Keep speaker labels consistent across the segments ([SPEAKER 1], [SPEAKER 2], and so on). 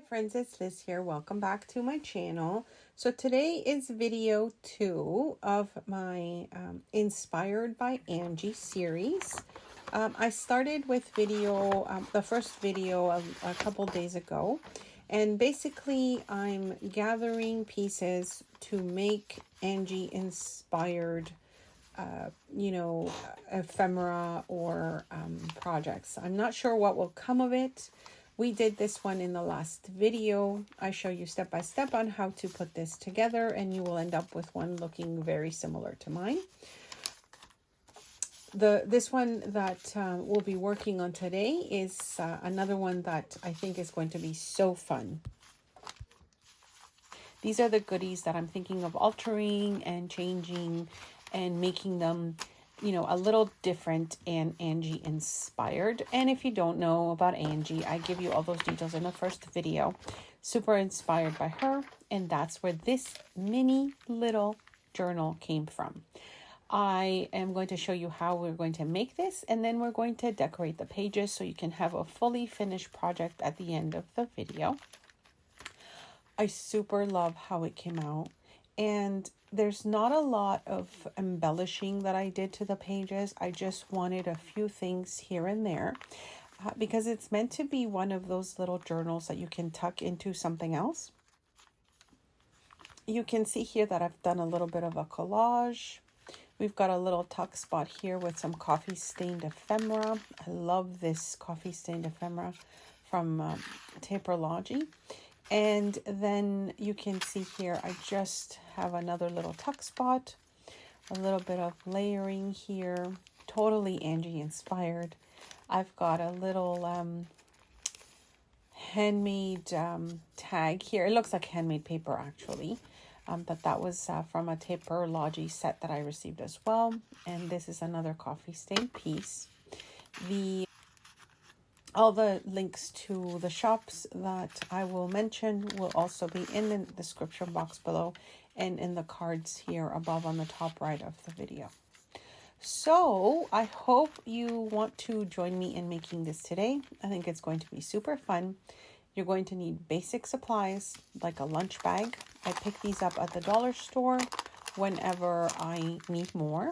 [SPEAKER 1] friends, it's Liz here. Welcome back to my channel. So today is video 2 of my Inspired by Angie series. I started with the first video a couple days ago, and basically I'm gathering pieces to make Angie inspired ephemera or projects. I'm not sure what will come of it. We did this one in the last video. I show you step by step on how to put this together, and you will end up with one looking very similar to mine. This one that we'll be working on today is another one that I think is going to be so fun. These are the goodies that I'm thinking of altering and changing and making them, a little different and Angie inspired. And if you don't know about Angie, I give you all those details in the first video. Super inspired by her, and that's where this mini little journal came from. I am going to show you how we're going to make this, and then we're going to decorate the pages so you can have a fully finished project at the end of the video. I super love how it came out, and there's not a lot of embellishing that I did to the pages. I just wanted a few things here and there because it's meant to be one of those little journals that you can tuck into something else. You can see here that I've done a little bit of a collage. We've got a little tuck spot here with some coffee stained ephemera. I love this coffee stained ephemera from Taperology. And then you can see here, I just have another little tuck spot, a little bit of layering here, totally Angie inspired. I've got a little handmade tag here. It looks like handmade paper actually, but that was from a Taperology set that I received as well. And this is another coffee stained piece. All the links to the shops that I will mention will also be in the description box below and in the cards here above on the top right of the video. So I hope you want to join me in making this today. I think it's going to be super fun. You're going to need basic supplies like a lunch bag. I pick these up at the dollar store whenever I need more.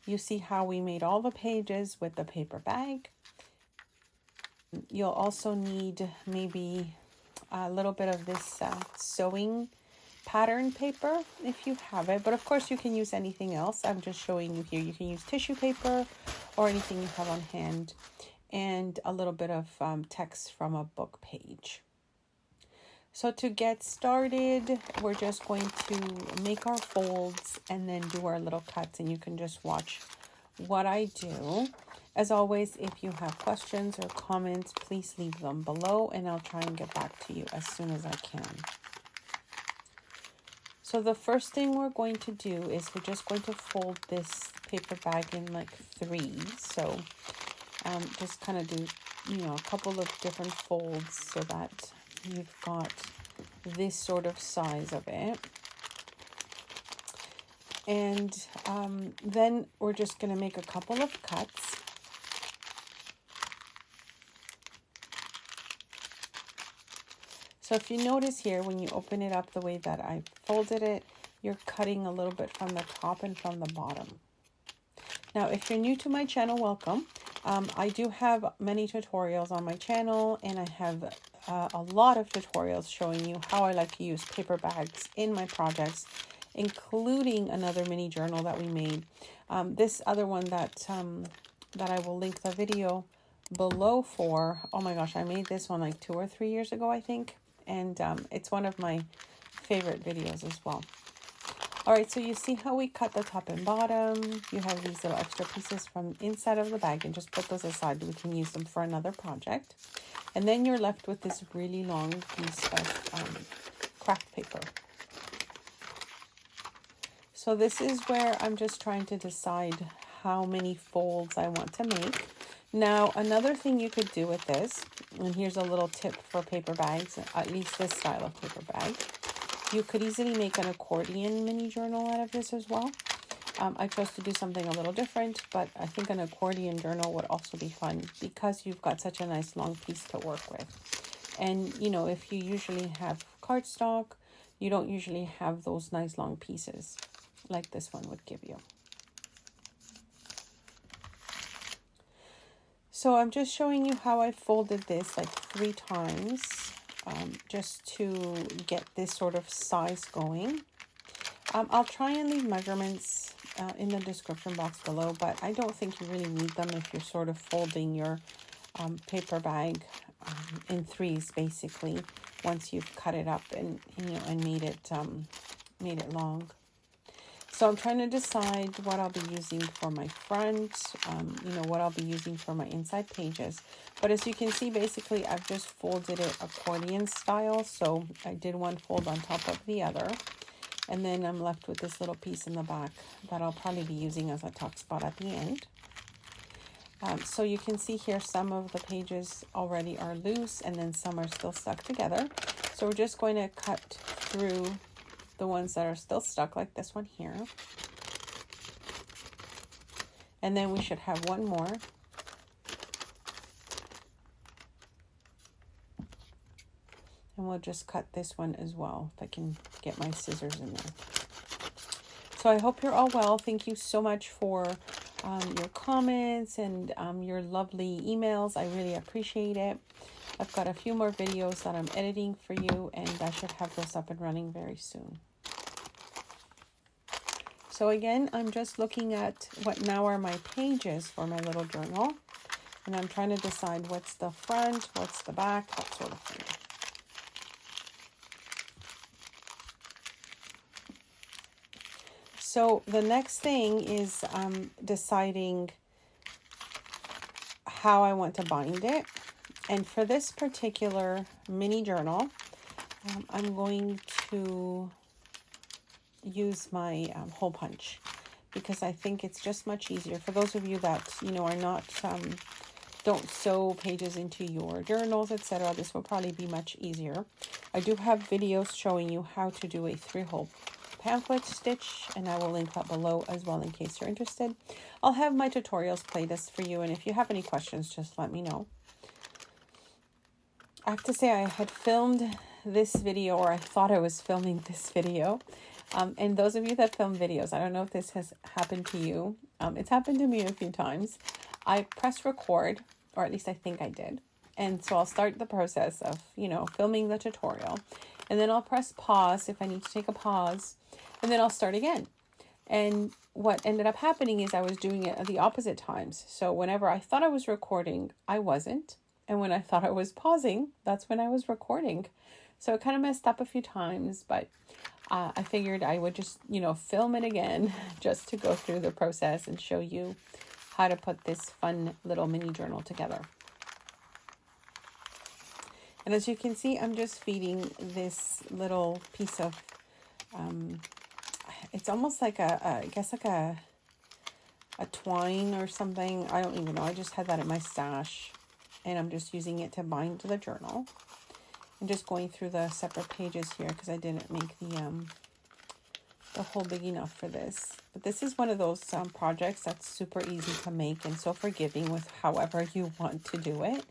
[SPEAKER 1] You see how we made all the pages with the paper bag. You'll also need maybe a little bit of this sewing pattern paper if you have it. But of course you can use anything else. I'm just showing you here. You can use tissue paper or anything you have on hand. And a little bit of text from a book page. So to get started, we're just going to make our folds and then do our little cuts. And you can just watch what I do. As always, if you have questions or comments, please leave them below and I'll try and get back to you as soon as I can. So the first thing we're going to do is we're just going to fold this paper bag in like 3. So just kind of do, a couple of different folds so that you've got this sort of size of it. And then we're just going to make a couple of cuts. So if you notice here, when you open it up the way that I folded it, you're cutting a little bit from the top and from the bottom. Now, if you're new to my channel, welcome. I do have many tutorials on my channel, and I have a lot of tutorials showing you how I like to use paper bags in my projects, including another mini journal that we made. This other one that I will link the video below for. Oh my gosh, I made this one like 2 or 3 years ago, I think. And it's one of my favorite videos as well. All right, so you see how we cut the top and bottom. You have these little extra pieces from inside of the bag, and just put those aside. We can use them for another project. And then you're left with this really long piece of craft paper. So this is where I'm just trying to decide how many folds I want to make. Now, another thing you could do with this, and here's a little tip for paper bags, at least this style of paper bag. You could easily make an accordion mini journal out of this as well. I chose to do something a little different, but I think an accordion journal would also be fun because you've got such a nice long piece to work with. And, you know, if you usually have cardstock, you don't usually have those nice long pieces like this one would give you. So I'm just showing you how I folded this like 3 times just to get this sort of size going. I'll try and leave measurements in the description box below, but I don't think you really need them if you're sort of folding your paper bag in 3s basically, once you've cut it up and you know, and made it long. So I'm trying to decide what I'll be using for my front, you know, what I'll be using for my inside pages. But as you can see, basically I've just folded it accordion style. So I did one fold on top of the other. And then I'm left with this little piece in the back that I'll probably be using as a tuck spot at the end. So you can see here some of the pages already are loose and then some are still stuck together. So we're just going to cut through the ones that are still stuck, like this one here. And then we should have one more. And we'll just cut this one as well, if I can get my scissors in there. So I hope you're all well. Thank you so much for your comments and your lovely emails. I really appreciate it. I've got a few more videos that I'm editing for you, and I should have those up and running very soon. So again, I'm just looking at what now are my pages for my little journal. And I'm trying to decide what's the front, what's the back, that sort of thing. So the next thing is deciding how I want to bind it. And for this particular mini journal, I'm going to use my hole punch because I think it's just much easier. For those of you that, you know, are not, don't sew pages into your journals, etc., this will probably be much easier. I do have videos showing you how to do a 3-hole pamphlet stitch, and I will link that below as well in case you're interested. I'll have my tutorials playlist for you, and if you have any questions, just let me know. I have to say I had filmed this video, or I thought I was filming this video. And those of you that film videos, I don't know if this has happened to you. It's happened to me a few times. I press record, or at least I think I did. And so I'll start the process of, you know, filming the tutorial. And then I'll press pause if I need to take a pause. And then I'll start again. And what ended up happening is I was doing it at the opposite times. So whenever I thought I was recording, I wasn't. And when I thought I was pausing, that's when I was recording. So it kind of messed up a few times, but I figured I would just, you know, film it again just to go through the process and show you how to put this fun little mini journal together. And as you can see, I'm just feeding this little piece of, it's almost like I guess like a twine or something. I don't even know. I just had that in my stash. And I'm just using it to bind to the journal. I'm just going through the separate pages here because I didn't make the hole big enough for this. But this is one of those projects that's super easy to make and so forgiving with however you want to do it.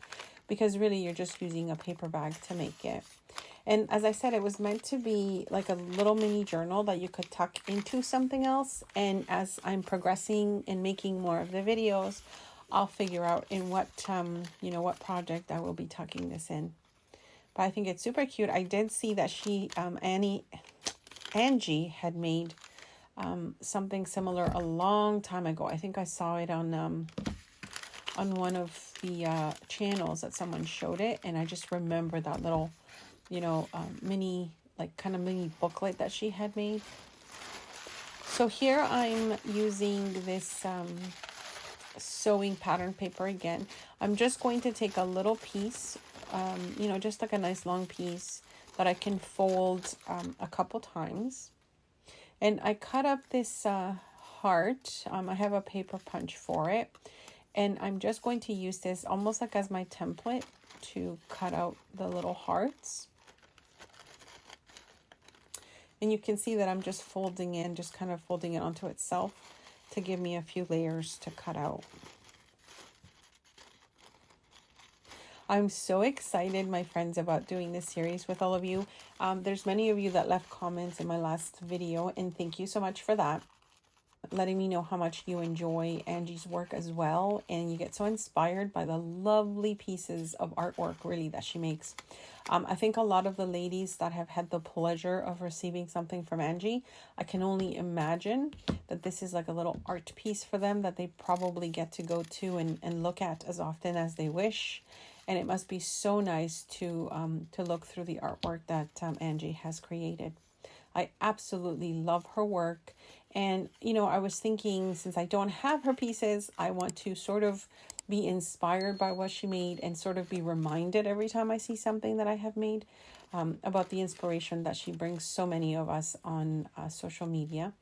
[SPEAKER 1] Because really you're just using a paper bag to make it. And as I said, it was meant to be like a little mini journal that you could tuck into something else. And as I'm progressing and making more of the videos, I'll figure out in what, you know, what project I will be tucking this in. But I think it's super cute. I did see that she, Angie had made something similar a long time ago. I think I saw it on one of the channels that someone showed it. And I just remember that little, you know, mini, like kind of mini booklet that she had made. So here I'm using this sewing pattern paper again. I'm just going to take a little piece, you know, just like a nice long piece that I can fold a couple times. And I cut up this heart. I have a paper punch for it. And I'm just going to use this almost like as my template to cut out the little hearts. And you can see that I'm just folding in, just kind of folding it onto itself to give me a few layers to cut out. I'm so excited, my friends, about doing this series with all of you. There's many of you that left comments in my last video, and thank you so much for that. Letting me know how much you enjoy Angie's work as well, and you get so inspired by the lovely pieces of artwork really that she makes. I think a lot of the ladies that have had the pleasure of receiving something from Angie, I can only imagine that this is like a little art piece for them that they probably get to go to and look at as often as they wish. And it must be so nice to look through the artwork that Angie has created. I absolutely love her work. And, you know, I was thinking, since I don't have her pieces, I want to sort of be inspired by what she made and sort of be reminded every time I see something that I have made about the inspiration that she brings so many of us on social media.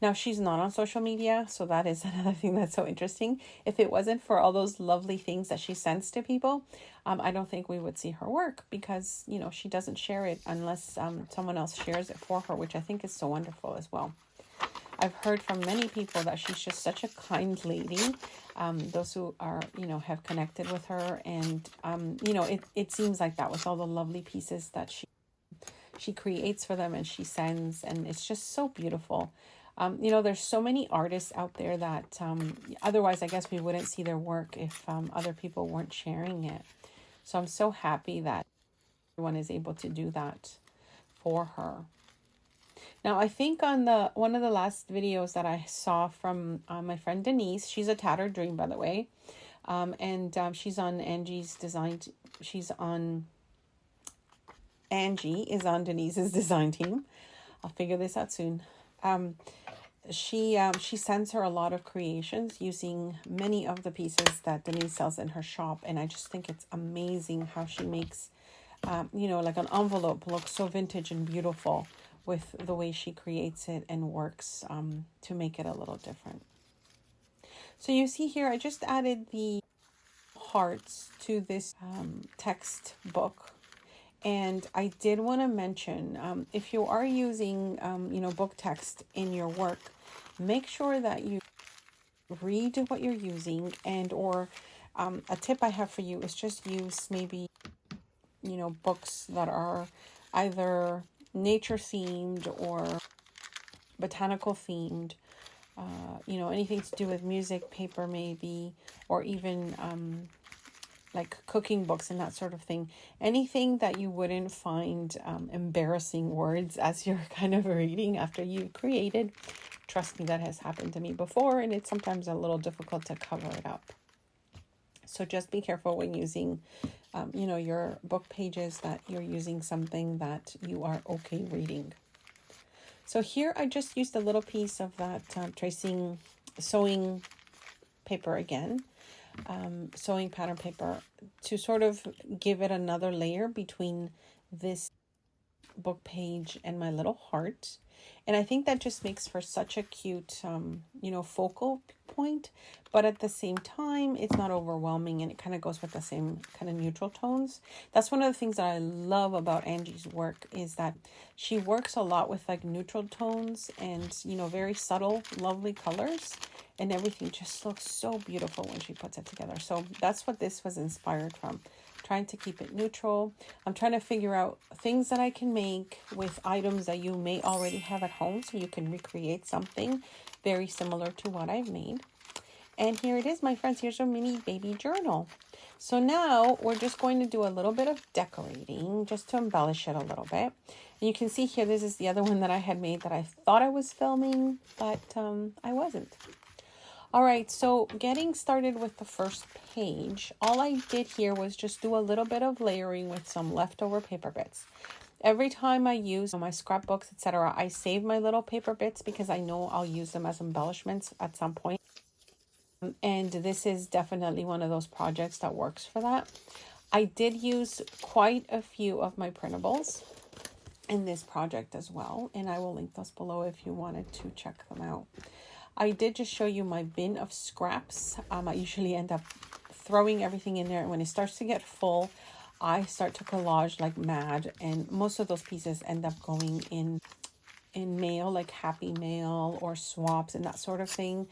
[SPEAKER 1] Now, she's not on social media, so that is another thing that's so interesting. If it wasn't for all those lovely things that she sends to people, I don't think we would see her work because, you know, she doesn't share it unless someone else shares it for her, which I think is so wonderful as well. I've heard from many people that she's just such a kind lady. Those who are, you know, have connected with her, and, you know, it seems like that with all the lovely pieces that she creates for them and she sends, and it's just so beautiful. You know, there's so many artists out there that otherwise I guess we wouldn't see their work if other people weren't sharing it. So I'm so happy that everyone is able to do that for her. Now, I think on one of the last videos that I saw from my friend Denise, she's a Tattered Dream, by the way, and she's on Angie's design. Angie is on Denise's design team. I'll figure this out soon. She sends her a lot of creations using many of the pieces that Denise sells in her shop, and I just think it's amazing how she makes, you know, like an envelope look so vintage and beautiful with the way she creates it and works to make it a little different. So you see here, I just added the hearts to this textbook. And I did want to mention, if you are using, you know, book text in your work, make sure that you read what you're using, and or a tip I have for you is just use maybe, you know, books that are either nature themed or botanical themed, you know, anything to do with music, paper maybe, or even like cooking books and that sort of thing. Anything that you wouldn't find embarrassing words as you're kind of reading after you created. Trust me, that has happened to me before, and it's sometimes a little difficult to cover it up. So just be careful when using, you know, your book pages, that you're using something that you are okay reading. So here I just used a little piece of that sewing paper again, sewing pattern paper, to sort of give it another layer between this book page and my little heart. And I think that just makes for such a cute, you know, focal point, but at the same time, it's not overwhelming, and it kind of goes with the same kind of neutral tones. That's one of the things that I love about Angie's work, is that she works a lot with like neutral tones and, you know, very subtle, lovely colors, and everything just looks so beautiful when she puts it together. So that's what this was inspired from. Trying to keep it neutral. I'm trying to figure out things that I can make with items that you may already have at home, so you can recreate something very similar to what I've made. And here it is, my friends. Here's a mini baby journal. So now we're just going to do a little bit of decorating just to embellish it a little bit. And you can see here, this is the other one that I had made that I thought I was filming, but I wasn't. All right, so getting started with the first page, all I did here was just do a little bit of layering with some leftover paper bits. Every time I use my scrapbooks, etc., I save my little paper bits because I know I'll use them as embellishments at some point. And this is definitely one of those projects that works for that. I did use quite a few of my printables in this project as well, and I will link those below if you wanted to check them out. I did just show you my bin of scraps. I usually end up throwing everything in there, and when it starts to get full, I start to collage like mad, and most of those pieces end up going in mail, like Happy Mail or swaps and that sort of thing.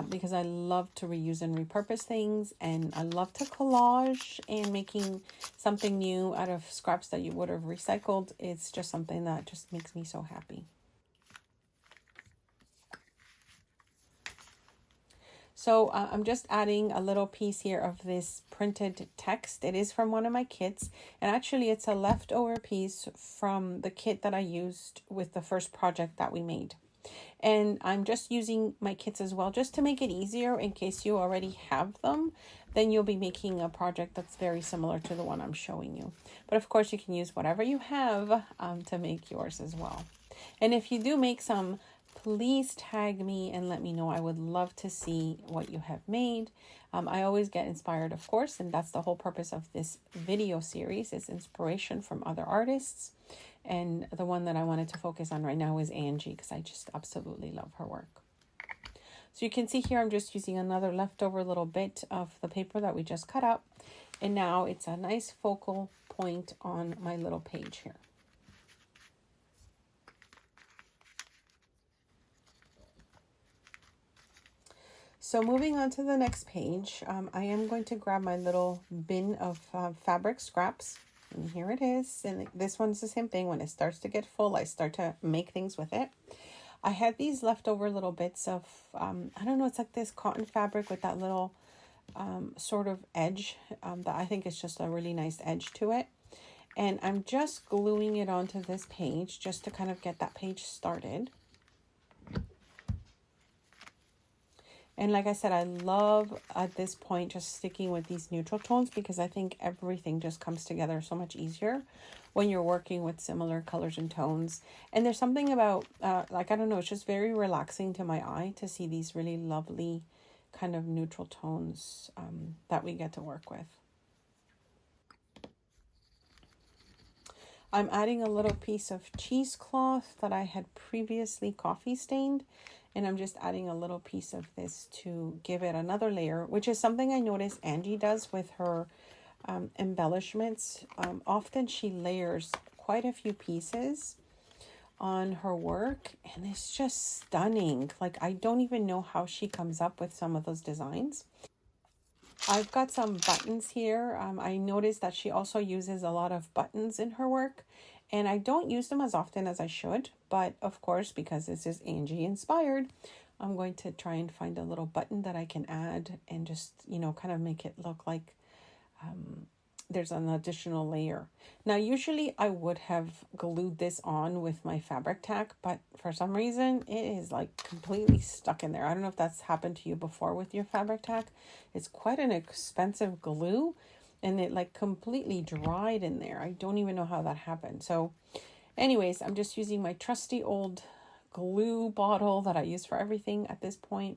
[SPEAKER 1] because I love to reuse and repurpose things, and I love to collage, and making something new out of scraps that you would have recycled. It's just something that just makes me so happy. So I'm just adding a little piece here of this printed text. It is from one of my kits, and actually it's a leftover piece from the kit that I used with the first project that we made. And I'm just using my kits as well, just to make it easier in case you already have them. Then you'll be making a project that's very similar to the one I'm showing you. But of course you can use whatever you have to make yours as well. And if you do make some, please tag me and let me know. I would love to see what you have made. I always get inspired, of course, and that's the whole purpose of this video series, is inspiration from other artists. And the one that I wanted to focus on right now is Angie, because I just absolutely love her work. So you can see here I'm just using another leftover little bit of the paper that we just cut up. And now it's a nice focal point on my little page here. So moving on to the next page, I am going to grab my little bin of fabric scraps. And here it is. And this one's the same thing. When it starts to get full, I start to make things with it. I had these leftover little bits of, I don't know, it's like this cotton fabric with that little sort of edge that I think is just a really nice edge to it. And I'm just gluing it onto this page just to kind of get that page started. And like I said, I love at this point just sticking with these neutral tones, because I think everything just comes together so much easier when you're working with similar colors and tones. And there's something about, like, I don't know, it's just very relaxing to my eye to see these really lovely kind of neutral tones that we get to work with. I'm adding a little piece of cheesecloth that I had previously coffee stained. And I'm just adding a little piece of this to give it another layer, which is something I noticed Angie does with her embellishments. Often she layers quite a few pieces on her work, and it's just stunning. Like, I don't even know how she comes up with some of those designs. I've got some buttons here. I noticed that she also uses a lot of buttons in her work. And I don't use them as often as I should, but of course, because this is Angie inspired, I'm going to try and find a little button that I can add and just, you know, kind of make it look like there's an additional layer. Now, usually I would have glued this on with my fabric tack, but for some reason it is like completely stuck in there. I don't know if that's happened to you before with your fabric tack. It's quite an expensive glue. And it like completely dried in there. I don't even know how that happened. So anyways, I'm just using my trusty old glue bottle that I use for everything at this point.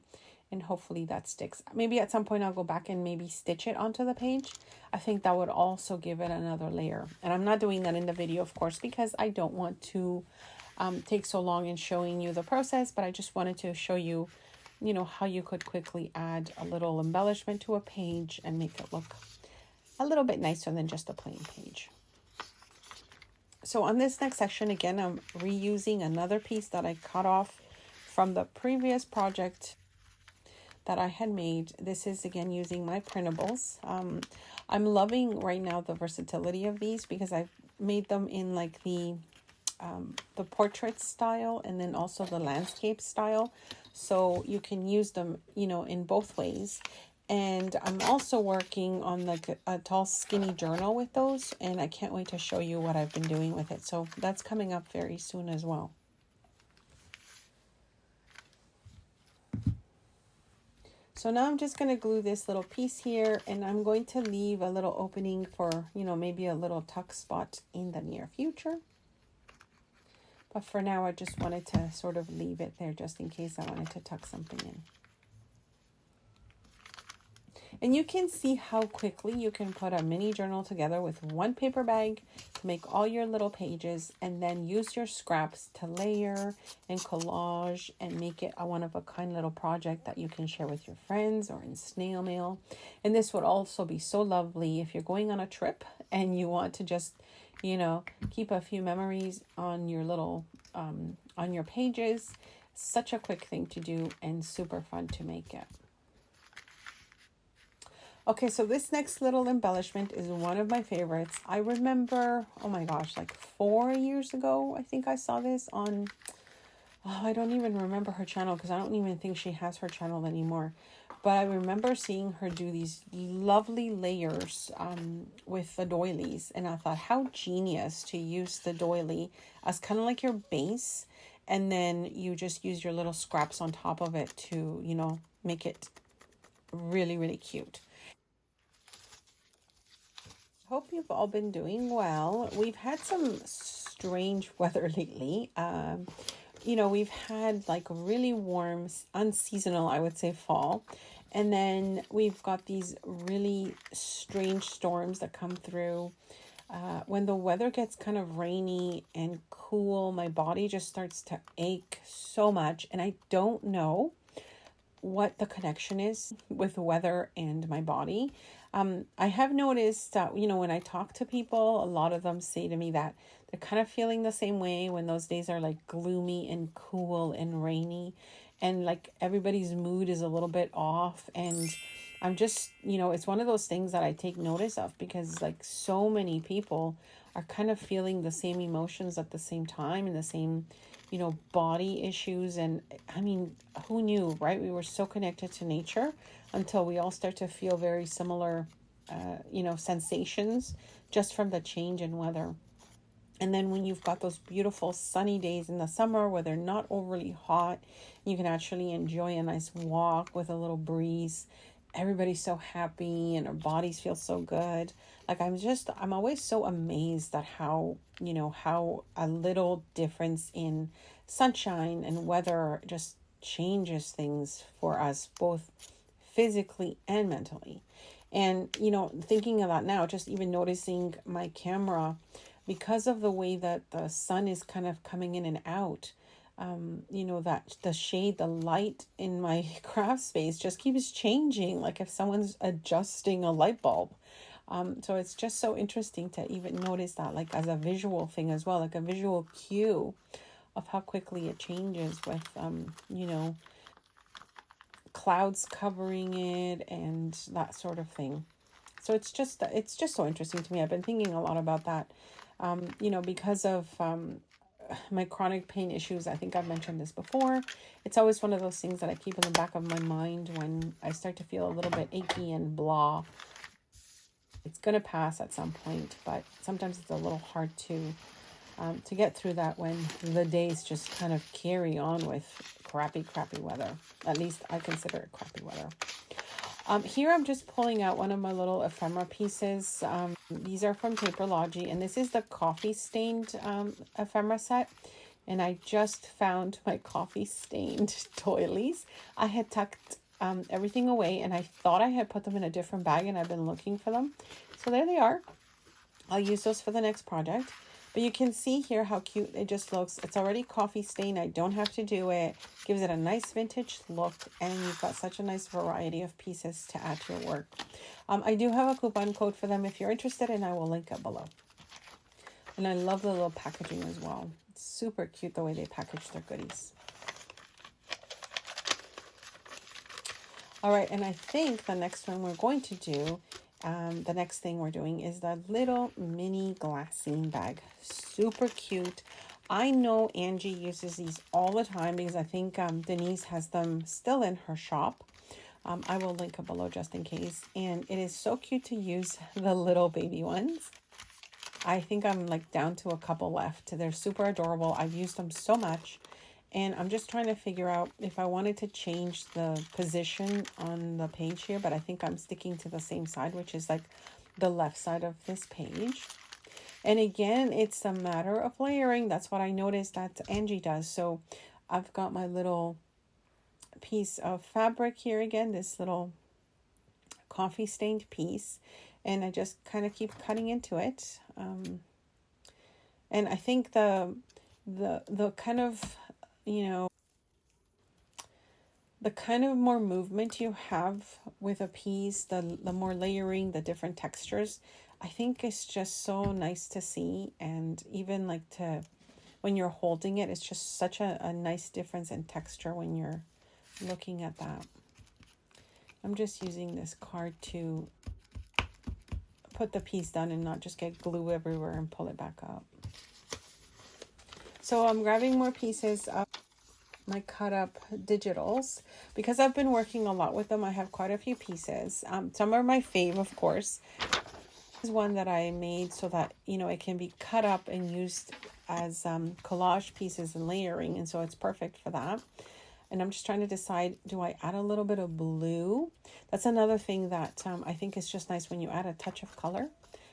[SPEAKER 1] And hopefully that sticks. Maybe at some point I'll go back and maybe stitch it onto the page. I think that would also give it another layer. And I'm not doing that in the video, of course, because I don't want to take so long in showing you the process. But I just wanted to show you, you know, how you could quickly add a little embellishment to a page and make it look a little bit nicer than just a plain page. So on this next section, again, I'm reusing another piece that I cut off from the previous project that I had made. This is again using my printables. I'm loving right now the versatility of these, because I've made them in like the portrait style and then also the landscape style. So you can use them, you know, in both ways. And I'm also working on like a tall skinny journal with those, and I can't wait to show you what I've been doing with it. So that's coming up very soon as well. So now I'm just going to glue this little piece here, and I'm going to leave a little opening for, you know, maybe a little tuck spot in the near future. But for now, I just wanted to sort of leave it there just in case I wanted to tuck something in. And you can see how quickly you can put a mini journal together with one paper bag to make all your little pages, and then use your scraps to layer and collage and make it a one-of-a-kind little project that you can share with your friends or in snail mail. And this would also be so lovely if you're going on a trip and you want to just, you know, keep a few memories on your little, on your pages. Such a quick thing to do and super fun to make it. Okay, so this next little embellishment is one of my favorites. I remember, oh my gosh, like 4 years ago, I think I saw this on, oh, I don't even remember her channel because I don't even think she has her channel anymore. But I remember seeing her do these lovely layers with the doilies. And I thought, how genius to use the doily as kind of like your base. And then you just use your little scraps on top of it to, you know, make it really, really cute. Hope you've all been doing well. We've had some strange weather lately. You know, we've had like really warm, unseasonal, I would say, fall. And then we've got these really strange storms that come through. When the weather gets kind of rainy and cool, my body just starts to ache so much. And I don't know what the connection is with weather and my body. I have noticed that, you know, when I talk to people, a lot of them say to me that they're kind of feeling the same way when those days are like gloomy and cool and rainy, and like everybody's mood is a little bit off. And I'm just, you know, it's one of those things that I take notice of because like so many people are kind of feeling the same emotions at the same time and the same, you know, body issues. And I mean, who knew, right? We were so connected to nature until we all start to feel very similar, you know, sensations just from the change in weather. And then when you've got those beautiful sunny days in the summer where they're not overly hot, you can actually enjoy a nice walk with a little breeze. Everybody's so happy and our bodies feel so good. Like I'm always so amazed at how, you know, how a little difference in sunshine and weather just changes things for us, both physically and mentally. And, you know, thinking about now, just even noticing my camera, because of the way that the sun is kind of coming in and out, you know, that the shade, the light in my craft space just keeps changing, like if someone's adjusting a light bulb. So it's just so interesting to even notice that, like as a visual thing as well, like a visual cue of how quickly it changes with, you know, clouds covering it and that sort of thing. So it's just so interesting to me. I've been thinking a lot about that, you know, because of my chronic pain issues. I think I've mentioned this before. It's always one of those things that I keep in the back of my mind when I start to feel a little bit achy and blah. It's going to pass at some point, but sometimes it's a little hard to get through that when the days just kind of carry on with crappy weather. At least I consider it crappy weather. Here I'm just pulling out one of my little ephemera pieces. These are from Paperlogy, and this is the coffee stained ephemera set. And I just found my coffee stained doilies. I had tucked everything away, and I thought I had put them in a different bag, and I've been looking for them. So there they are. I'll use those for the next project. But you can see here how cute it just looks. It's already coffee stained. I don't have to do it. Gives it a nice vintage look. And you've got such a nice variety of pieces to add to your work. I do have a coupon code for them if you're interested, and I will link it below. And I love the little packaging as well. It's super cute the way they package their goodies. All right, and I think the next one we're going to do, the next thing we're doing is the little mini glassine bag. Super cute. I know Angie uses these all the time because I think Denise has them still in her shop. I will link it below just in case. And it is so cute to use the little baby ones. I think I'm like down to a couple left. They're super adorable. I've used them so much. And I'm just trying to figure out if I wanted to change the position on the page here, but I think I'm sticking to the same side, which is like the left side of this page. And again, it's a matter of layering. That's what I noticed that Angie does. So I've got my little piece of fabric here again, this little coffee stained piece, and I just kind of keep cutting into it. And I think the kind of, you know, the kind of more movement you have with a piece, the more layering, the different textures, I think it's just so nice to see. And even like when you're holding it. It's just such a nice difference in texture when you're looking at that. I'm just using this card to put the piece down and not just get glue everywhere and pull it back up. So I'm grabbing more pieces of my cut up digitals because I've been working a lot with them. I have quite a few pieces. Some are my fave, of course. This is one that I made so that, you know, it can be cut up and used as collage pieces and layering, and so it's perfect for that. And I'm just trying to decide, do I add a little bit of blue? That's another thing that I think is just nice when you add a touch of color.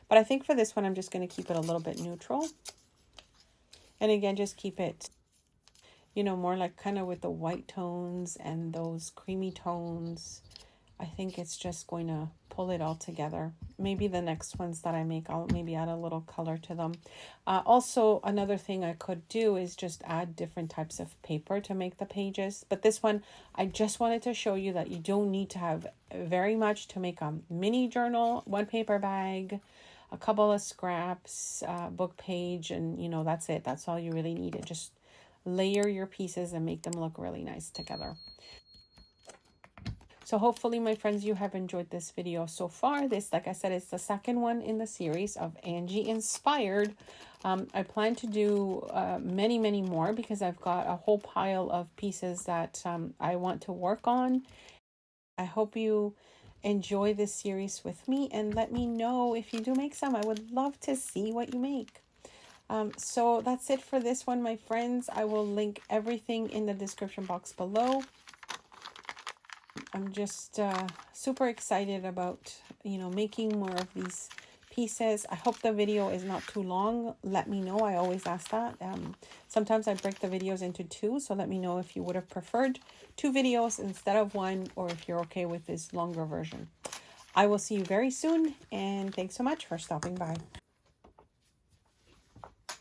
[SPEAKER 1] But I think for this one, I'm just going to keep it a little bit neutral. And again, just keep it, you know, more like kind of with the white tones and those creamy tones. I think it's just going to pull it all together. Maybe the next ones that I make, I'll maybe add a little color to them. Also, another thing I could do is just add different types of paper to make the pages. But this one, I just wanted to show you that you don't need to have very much to make a mini journal, one paper bag, a couple of scraps, book page, and you know, that's it. That's all you really need. It just layer your pieces and make them look really nice together. So hopefully, my friends, you have enjoyed this video so far. This, like I said, is the second one in the series of Angie Inspired. I plan to do many, many more because I've got a whole pile of pieces that I want to work on. I hope you enjoy this series with me and let me know if you do make some. I would love to see what you make. So that's it for this one, my friends. I will link everything in the description box below. I'm just super excited about, you know, making more of these pieces. I hope the video is not too long. Let me know. I always ask that. Sometimes I break the videos into two, so let me know if you would have preferred 2 videos instead of 1, or if you're okay with this longer version. I will see you very soon, and thanks so much for stopping by.